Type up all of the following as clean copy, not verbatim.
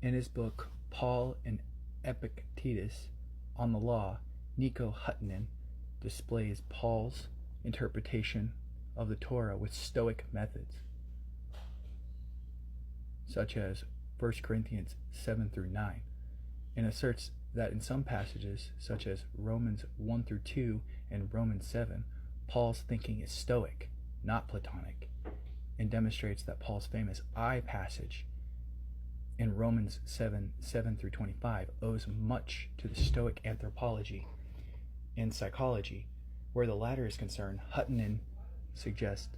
In his book Paul and Epictetus on the Law, Nico Huttunen displays Paul's interpretation of the Torah with Stoic methods, such as 1 Corinthians 7 through 9, and asserts that in some passages, such as Romans 1 through 2 and Romans 7, Paul's thinking is Stoic, not Platonic, and demonstrates that Paul's famous I passage in Romans 7 through 25 owes much to the Stoic anthropology and psychology. Where the latter is concerned, Huttunen suggests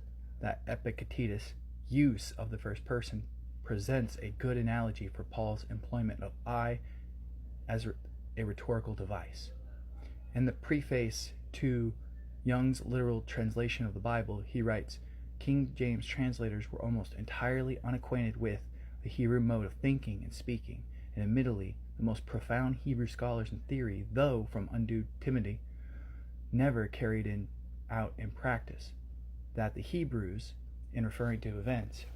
that Epictetus' use of the first person presents a good analogy for Paul's employment of I as a rhetorical device. In the preface to Young's literal translation of the Bible, he writes, King James translators were almost entirely unacquainted with the Hebrew mode of thinking and speaking, and admittedly the most profound Hebrew scholars in theory, though from undue timidity, never carried out in practice that the Hebrews, in referring to events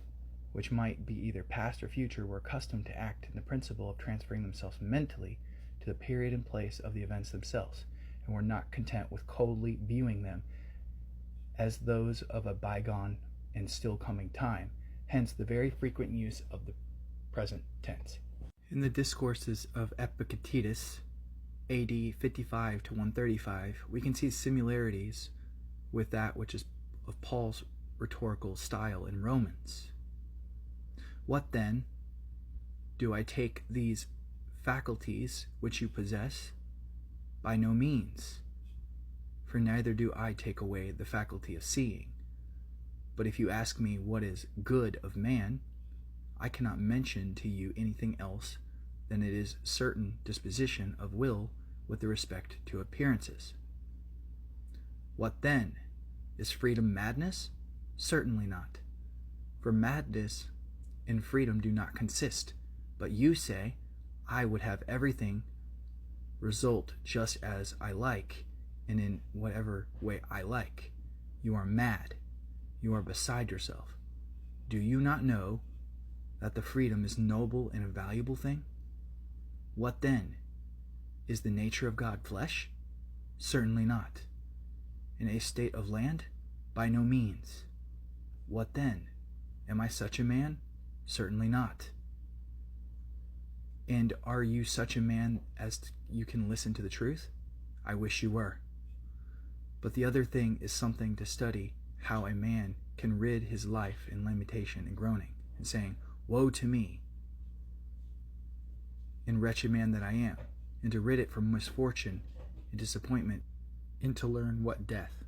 which might be either past or future, were accustomed to act in the principle of transferring themselves mentally to the period and place of the events themselves, and were not content with coldly viewing them as those of a bygone and still coming time, hence the very frequent use of the present tense. In the discourses of Epictetus, AD 55 to 135, we can see similarities with that which is of Paul's rhetorical style in Romans. What then? Do I take these faculties which you possess? By no means, for neither do I take away the faculty of seeing. But if you ask me what is good of man, I cannot mention to you anything else than it is certain disposition of will with respect to appearances. What then? Is freedom madness? Certainly not. For madness and freedom do not consist. But you say, I would have everything result just as I like, and in whatever way I like. You are mad. You are beside yourself. Do you not know that the freedom is noble and a valuable thing? What then? Is the nature of God flesh? Certainly not. In a state of land? By no means. What then? Am I such a man? Certainly not. And are you such a man as you can listen to the truth? I wish you were. But the other thing is something to study, how a man can rid his life in lamentation and groaning, and saying, Woe to me, and wretched man that I am, and to rid it from misfortune and disappointment, and to learn what death